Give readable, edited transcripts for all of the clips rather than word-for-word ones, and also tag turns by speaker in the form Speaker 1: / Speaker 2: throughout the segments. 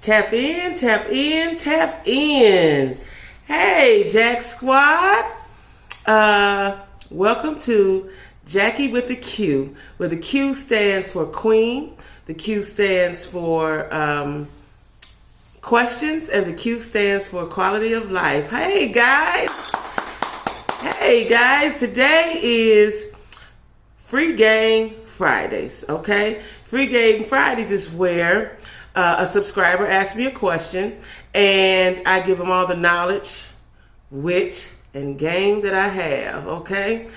Speaker 1: Tap in, tap in, tap in. Hey, Jack Squad. Welcome to Jackie with the Q, where the Q stands for Queen, the Q stands for questions, and the Q stands for quality of life. Hey, guys. Hey, guys. Today is Free Game Fridays, okay? Free Game Fridays is where a subscriber asks me a question, and I give them all the knowledge, wit, and game that I have, okay?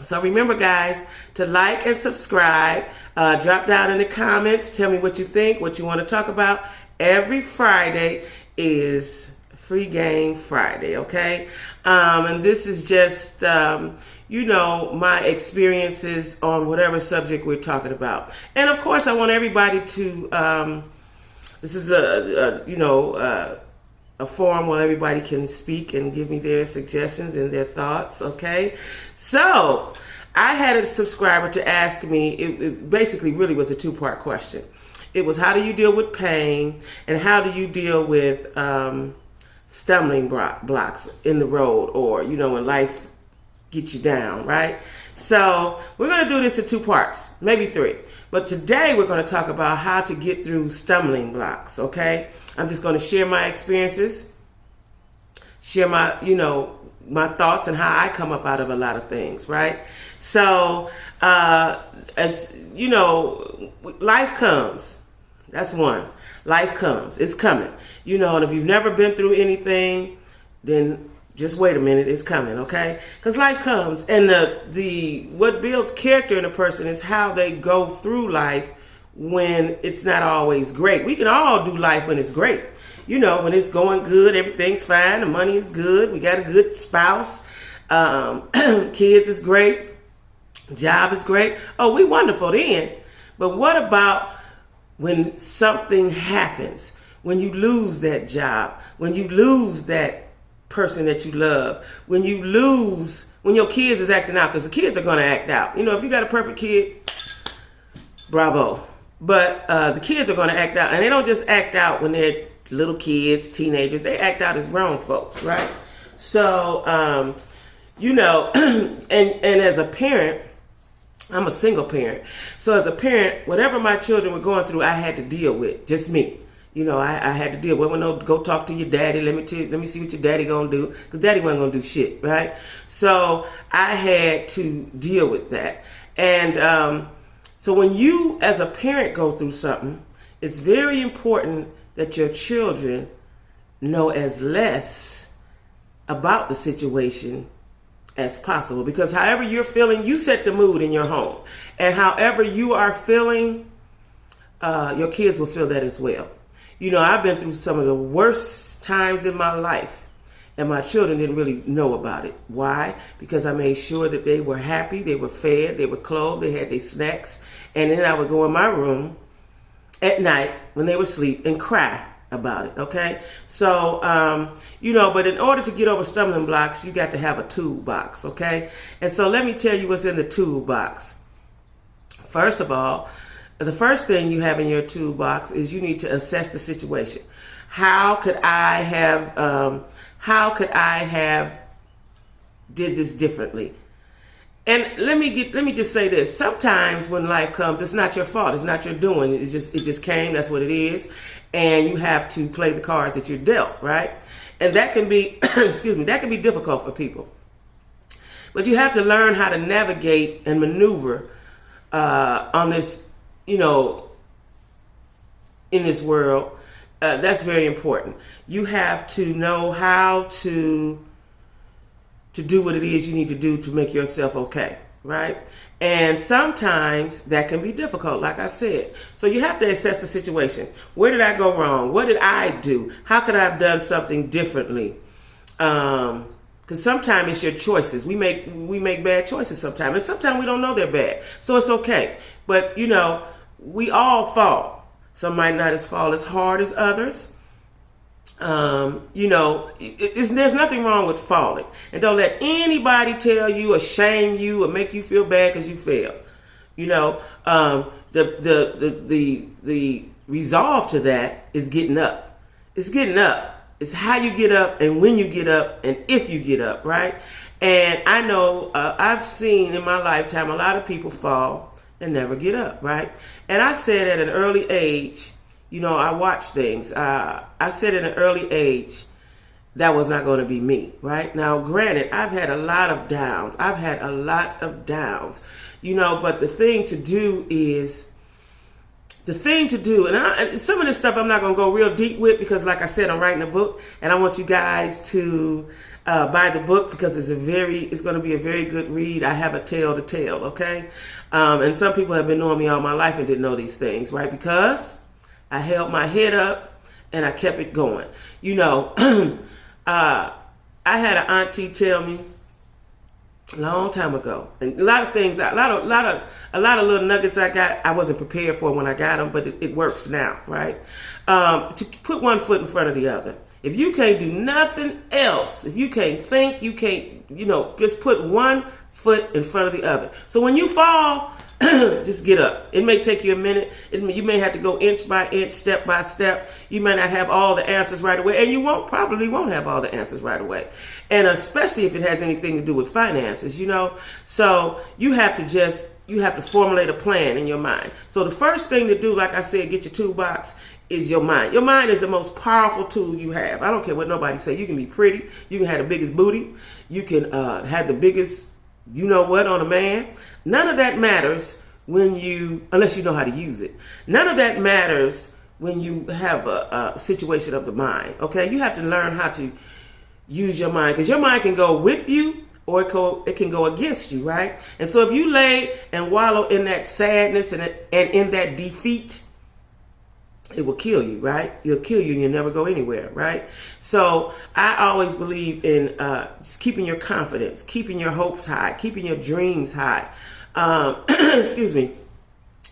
Speaker 1: So remember, guys, to like and subscribe. Drop down in the comments. Tell me what you think, what you want to talk about. Every Friday is Free Game Friday, okay? And this is just, my experiences on whatever subject we're talking about. And of course, I want everybody to, this is a forum where everybody can speak and give me their suggestions and their thoughts, okay? So, I had a subscriber to ask me, it was basically really was a two-part question. It was, how do you deal with pain, and how do you deal with stumbling blocks in the road, or, when life gets you down, right? So, we're going to do this in two parts, maybe three. But today, we're going to talk about how to get through stumbling blocks, okay? I'm just going to share my experiences, share my, my thoughts and how I come up out of a lot of things, right? So, as you know, life comes. That's one. Life comes. It's coming. And if you've never been through anything, then just wait a minute. It's coming, okay? Because life comes, and the what builds character in a person is how they go through life when it's not always great. We can all do life when it's great. When it's going good, everything's fine, the money is good, we got a good spouse, kids is great, job is great. Oh, we wonderful then. But what about when something happens? When you lose that job, when you lose that person that you love, when your kids is acting out, because the kids are going to act out. If you got a perfect kid, bravo. But the kids are going to act out, and they don't just act out when they're little kids, teenagers. They act out as grown folks, right? So, and as a parent, I'm a single parent. So as a parent, whatever my children were going through, I had to deal with. Just me. I had to deal with. Well, go talk to your daddy. Let me see what your daddy gonna do, because daddy wasn't gonna do shit, right? So I had to deal with that, and so when you, as a parent, go through something, it's very important that your children know as less about the situation as possible. Because however you're feeling, you set the mood in your home. And however you are feeling, your kids will feel that as well. I've been through some of the worst times in my life, and my children didn't really know about it. Why? Because I made sure that they were happy, they were fed, they were clothed, they had their snacks. And then I would go in my room at night when they were asleep and cry about it, okay? So, but in order to get over stumbling blocks, you got to have a toolbox, okay? And so let me tell you what's in the toolbox. First of all, the first thing you have in your toolbox is you need to assess the situation. How could I have did this differently? And let me just say this. Sometimes when life comes, it's not your fault. It's not your doing. It just came. That's what it is. And you have to play the cards that you're dealt, right? And that can be, that can be difficult for people. But you have to learn how to navigate and maneuver on this, in this world. That's very important. You have to know how to do what it is you need to do to make yourself okay, right? And sometimes that can be difficult, like I said. So you have to assess the situation. Where did I go wrong? What did I do? How could I have done something differently? Because sometimes it's your choices. We make bad choices sometimes, and sometimes we don't know they're bad. So it's okay. But we all fall. Some might not fall as hard as others. There's nothing wrong with falling. And don't let anybody tell you or shame you or make you feel bad because you fail. The resolve to that is getting up. It's getting up. It's how you get up and when you get up and if you get up, right? And I know I've seen in my lifetime a lot of people fall and never get up, right? And I said at an early age, I watch things. I said at an early age that was not going to be me, right? Now, granted, I've had a lot of downs. But the thing to do is, and some of this stuff I'm not going to go real deep with because, like I said, I'm writing a book, and I want you guys to buy the book because it's going to be a very good read. I have a tale to tell, okay? And some people have been knowing me all my life and didn't know these things, right? Because I held my head up and I kept it going. I had an auntie tell me a long time ago, and a lot of things, a lot of little nuggets I got, I wasn't prepared for when I got them, but it works now, right? To put one foot in front of the other. If you can't do nothing else, if you can't think, you can't, just put one foot in front of the other. So when you fall, just get up. It may take you a minute. You may have to go inch by inch, step by step. You may not have all the answers right away, and you probably won't have all the answers right away. And especially if it has anything to do with finances, So you have to formulate a plan in your mind. So the first thing to do, like I said, get your toolbox, is your mind. Your mind is the most powerful tool you have. I don't care what nobody say. You can be pretty. You can have the biggest booty. You can have the biggest on a man. None of that matters unless you know how to use it. None of that matters when you have a situation of the mind, okay? You have to learn how to use your mind, because your mind can go with you or it can go against you, right? And so if you lay and wallow in that sadness and in that defeat, it will kill you, right? It'll kill you and you'll never go anywhere, right? So I always believe in just keeping your confidence, keeping your hopes high, keeping your dreams high.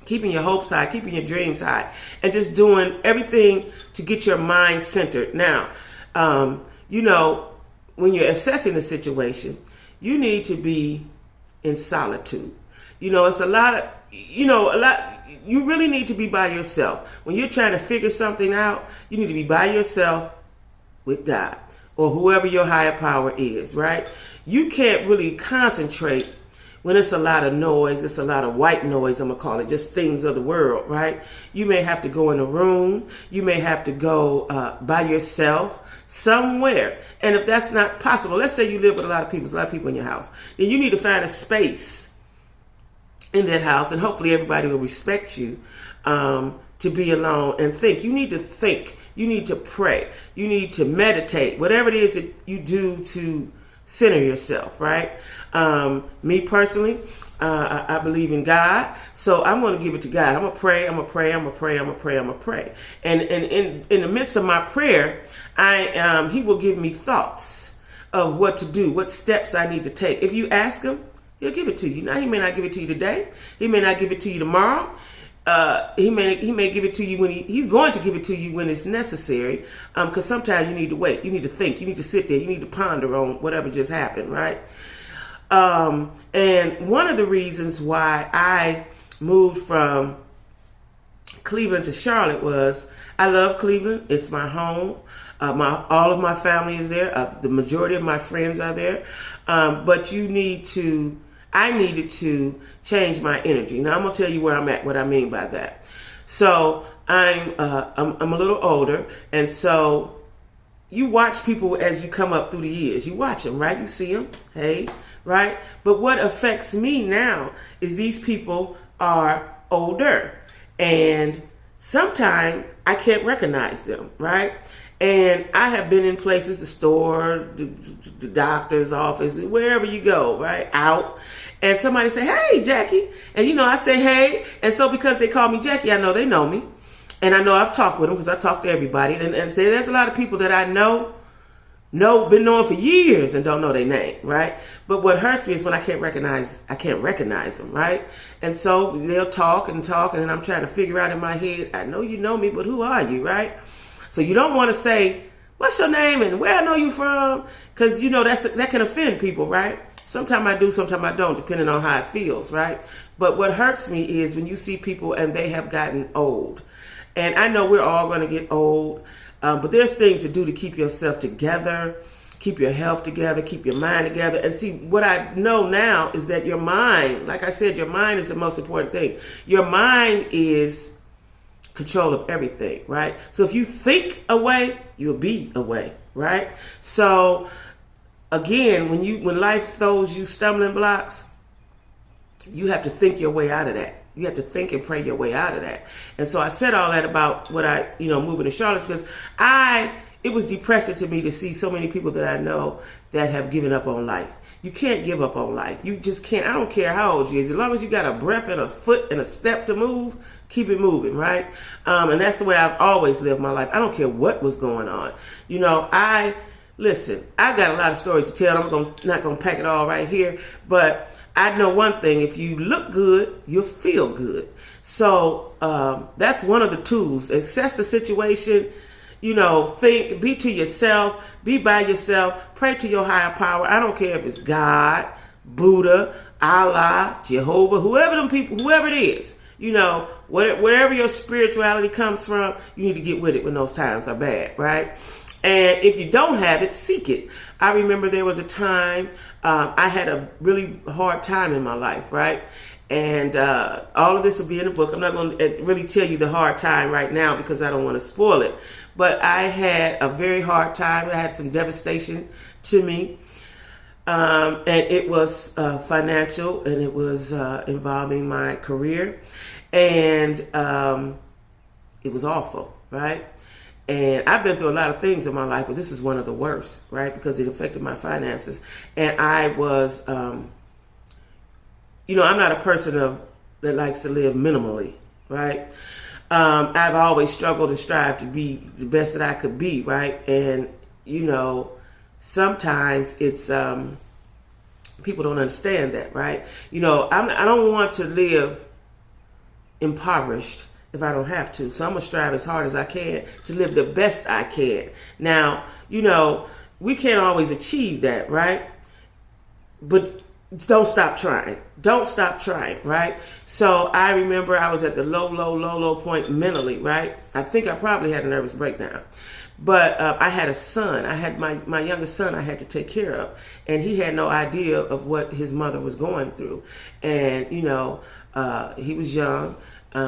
Speaker 1: Keeping your hopes high, keeping your dreams high, and just doing everything to get your mind centered. Now, when you're assessing the situation, you need to be in solitude. It's a lot, you really need to be by yourself. When you're trying to figure something out, you need to be by yourself with God or whoever your higher power is, right? You can't really concentrate when it's a lot of noise. It's a lot of white noise, I'm going to call it, just things of the world, right? You may have to go in a room. You may have to go by yourself somewhere. And if that's not possible, let's say you live with a lot of people in your house, then you need to find a space in that house, and hopefully everybody will respect you to be alone and think. You need to think. You need to pray. You need to meditate. Whatever it is that you do to center yourself, right? Me personally, I believe in God, so I'm going to give it to God. I'm going to pray. And in the midst of my prayer, He will give me thoughts of what to do, what steps I need to take. If you ask Him, He'll give it to you. Now, He may not give it to you today. He may not give it to you tomorrow. He may give it to you when He's going to give it to you when it's necessary. Because sometimes you need to wait. You need to think. You need to sit there. You need to ponder on whatever just happened, right? And one of the reasons why I moved from Cleveland to Charlotte was I love Cleveland. It's my home. All of my family is there. The majority of my friends are there. But I needed to change my energy. Now I'm gonna tell you where I'm at, what I mean by that. So I'm a little older, and so you watch people as you come up through the years. You watch them, right? You see them, hey, right? But what affects me now is these people are older, and sometimes I can't recognize them, right? And I have been in places, the store, the doctor's office, wherever you go, right, out, and somebody say, "Hey, Jackie," and I say, "Hey," and so because they call me Jackie, I know they know me, and I know I've talked with them because I talk to everybody, and say there's a lot of people that I been knowing for years and don't know their name, right? But what hurts me is when I can't recognize them, right? And so they'll talk, and then I'm trying to figure out in my head, I know you know me, but who are you, right? So you don't want to say, what's your name and where I know you from? Because, that can offend people, right? Sometimes I do, sometimes I don't, depending on how it feels, right? But what hurts me is when you see people and they have gotten old. And I know we're all going to get old, but there's things to do to keep yourself together, keep your health together, keep your mind together. And see, what I know now is that your mind, like I said, your mind is the most important thing. Your mind is control of everything, right? So if you think away, you'll be away, right? So again, when life throws you stumbling blocks, you have to think your way out of that. You have to think and pray your way out of that. And so I said all that about what I, moving to Charlotte, because it was depressing to me to see so many people that I know that have given up on life. You can't give up on life. You just can't. I don't care how old you is. As long as you got a breath and a foot and a step to move, keep it moving, right? And that's the way I've always lived my life. I don't care what was going on. Listen, I got a lot of stories to tell. I'm not going to pack it all right here. But I know one thing. If you look good, you'll feel good. So that's one of the tools. Assess the situation. Think, be to yourself, be by yourself, pray to your higher power. I don't care if it's God, Buddha, Allah, Jehovah, whoever it is, wherever your spirituality comes from, you need to get with it when those times are bad, right? And if you don't have it, seek it. I remember there was a time I had a really hard time in my life, right? And all of this will be in the book. I'm not going to really tell you the hard time right now because I don't want to spoil it. But I had a very hard time. I had some devastation to me. And it was financial, and it was involving my career. And it was awful, right? And I've been through a lot of things in my life, but this is one of the worst, right? Because it affected my finances. And I was, I'm not a person that likes to live minimally, right? I've always struggled and strived to be the best that I could be, right? And, sometimes it's, people don't understand that, right? I don't want to live impoverished if I don't have to. So I'm going to strive as hard as I can to live the best I can. Now, we can't always achieve that, right? But don't stop trying. Don't stop trying, right? So I remember I was at the low point mentally, right? I think I probably had a nervous breakdown. But I had a son. I had my youngest son I had to take care of. And he had no idea of what his mother was going through. And, he was young.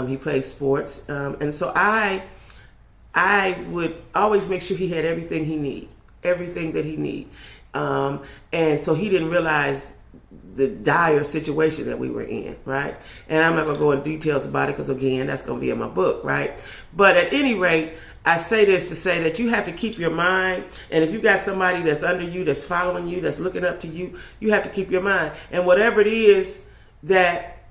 Speaker 1: He played sports. And so I would always make sure he had everything that he need. And so he didn't realize the dire situation that we were in, right? And I'm not going to go in details about it because, again, that's going to be in my book, right? But at any rate, I say this to say that you have to keep your mind, and if you got somebody that's under you, that's following you, that's looking up to you, you have to keep your mind. And whatever it is that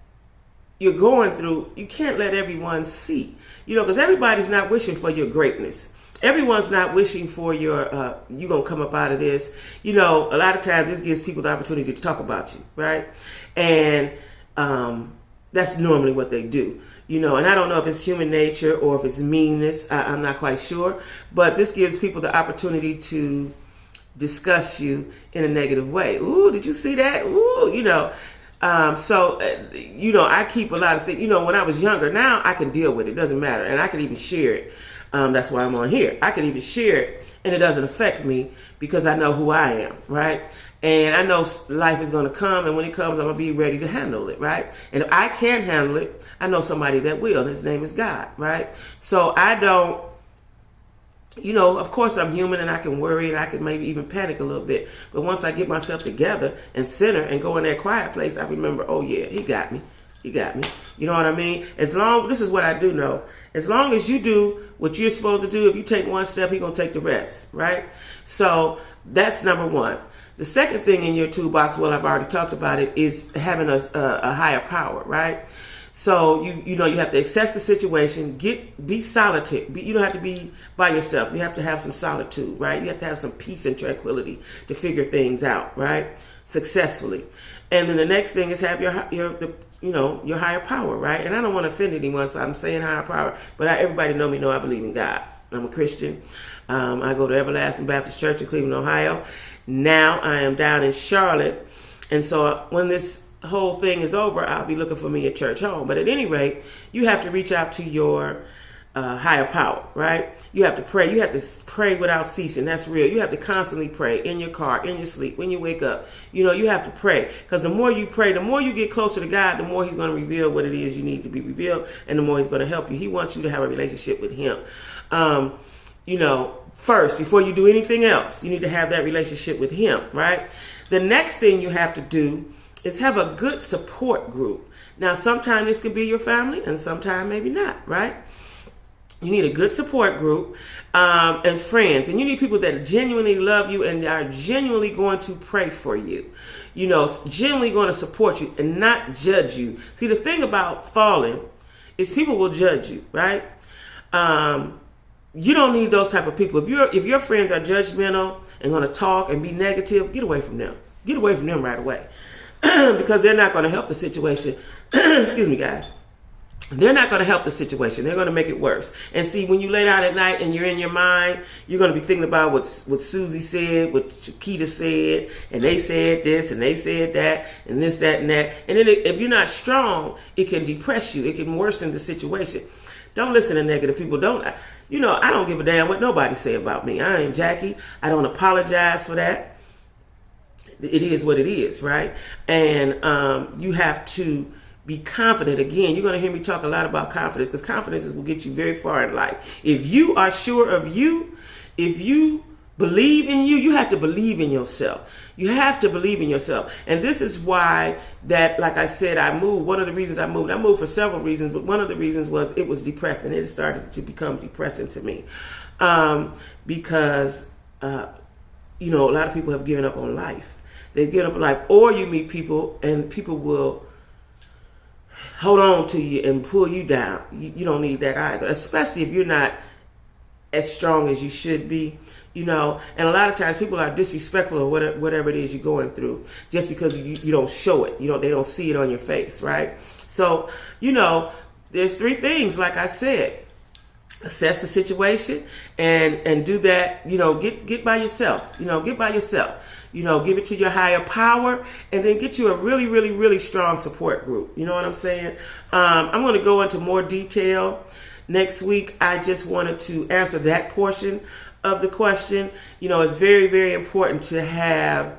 Speaker 1: you're going through, you can't let everyone see, because everybody's not wishing for your greatness. Everyone's not wishing for your, you're going to come up out of this. A lot of times this gives people the opportunity to talk about you, right? And that's normally what they do. And I don't know if it's human nature or if it's meanness. I'm not quite sure. But this gives people the opportunity to discuss you in a negative way. Ooh, did you see that? Ooh, I keep a lot of things. When I was younger, now I can deal with it. It doesn't matter. And I can even share it. That's why I'm on here. I can even share it, and it doesn't affect me because I know who I am, right? And I know life is going to come, and when it comes, I'm going to be ready to handle it, right? And if I can't handle it, I know somebody that will. His name is God, right? So I don't, of course I'm human, and I can worry, and I can maybe even panic a little bit. But once I get myself together and center and go in that quiet place, I remember, oh yeah, he got me. He got me. You know what I mean? This is what I do know. As long as you do what you're supposed to do, if you take one step, he's going to take the rest, right? So that's number one. The second thing in your toolbox, well, I've already talked about it, is having a higher power, right? So you have to assess the situation, be solitude. You don't have to be by yourself. You have to have some solitude, right? You have to have some peace and tranquility to figure things out, right? Successfully. And then the next thing is have your higher power, right? And I don't want to offend anyone, so I'm saying higher power, but everybody know I believe in God. I'm a Christian. I go to Everlasting Baptist Church in Cleveland, Ohio. Now I am down in Charlotte. And so when this whole thing is over, I'll be looking for me a church home. But at any rate, you have to reach out to your higher power, right? You have to pray. You have to pray without ceasing. That's real. You have to constantly pray in your car, in your sleep, when you wake up. You know, you have to pray, because the more you pray, the more you get closer to God, the more he's going to reveal what it is you need to be revealed, and the more he's going to help you. He wants you to have a relationship with him. You know, first, before you do anything else, you need to have that relationship with him, right? The next thing you have to do is have a good support group. Now, sometimes this could be your family, and sometimes maybe not, right? You need a good support group and friends. And you need people that genuinely love you and are genuinely going to pray for you. You know, genuinely going to support you and not judge you. See, the thing about falling is people will judge you, right? You don't need those type of people. If your friends are judgmental and going to talk and be negative, get away from them. Get away from them right away. Because they're not going to help the situation. Excuse me, guys. They're not going to help the situation. They're going to make it worse. And see, when you lay down at night and you're in your mind, you're going to be thinking about what Susie said, what Chiquita said, and they said this, and they said that, and this, that, and that. And then if you're not strong, it can depress you. It can worsen the situation. Don't listen to negative people. I don't give a damn what nobody say about me. I ain't Jackie. I don't apologize for that. It is what it is, right? And you have to be confident. Again, you're going to hear me talk a lot about confidence, because confidence will get you very far in life. If you are sure of you, if you believe in you, you have to believe in yourself. You have to believe in yourself. And this is why that, like I said, I moved. One of the reasons I moved for several reasons, but one of the reasons was it was depressing. It started to become depressing to me because, a lot of people have given up on life. They've given up on life. Or you meet people and people will hold on to you and pull you down. You don't need that either, especially if you're not as strong as you should be, And a lot of times people are disrespectful or whatever it is you're going through just because you don't show it. They don't see it on your face, right? So, there's three things, like I said. Assess the situation and do that, get by yourself, get by yourself. Give it to your higher power, and then get you a really, really, really strong support group. You know what I'm saying? I'm going to go into more detail next week. I just wanted to answer that portion of the question. It's very, very important to have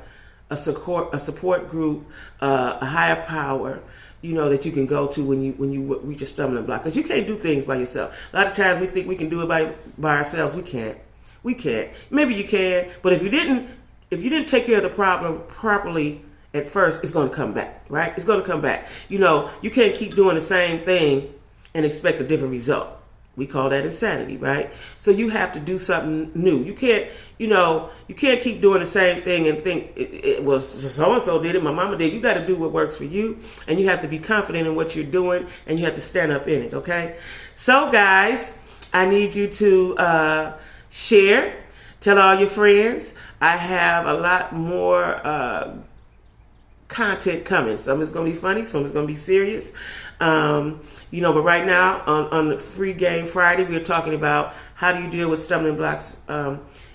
Speaker 1: a support group, a higher power, that you can go to when you reach a stumbling block. Because you can't do things by yourself. A lot of times we think we can do it by ourselves. We can't. Maybe you can, but if you didn't take care of the problem properly at first, it's going to come back, right? It's going to come back. You can't keep doing the same thing and expect a different result. We call that insanity, right? So you have to do something new. You can't keep doing the same thing and think it was so-and-so did it, my mama did. You got to do what works for you, and you have to be confident in what you're doing, and you have to stand up in it, okay? So, guys, I need you to share. Tell all your friends. I have a lot more content coming. Some is going to be funny. Some is going to be serious. But right now on the Free Game Friday, we're talking about how do you deal with stumbling blocks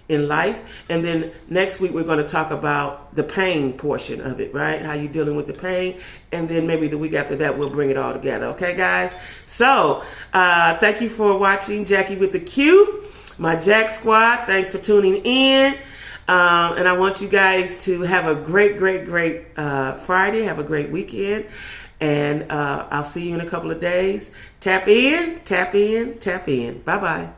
Speaker 1: in life. And then next week, we're going to talk about the pain portion of it, right? How you dealing with the pain. And then maybe the week after that, we'll bring it all together. Okay, guys? So thank you for watching Jackie with the Q. My Jack Squad, thanks for tuning in. And I want you guys to have a great, great, great Friday. Have a great weekend. And I'll see you in a couple of days. Tap in, tap in, tap in. Bye-bye.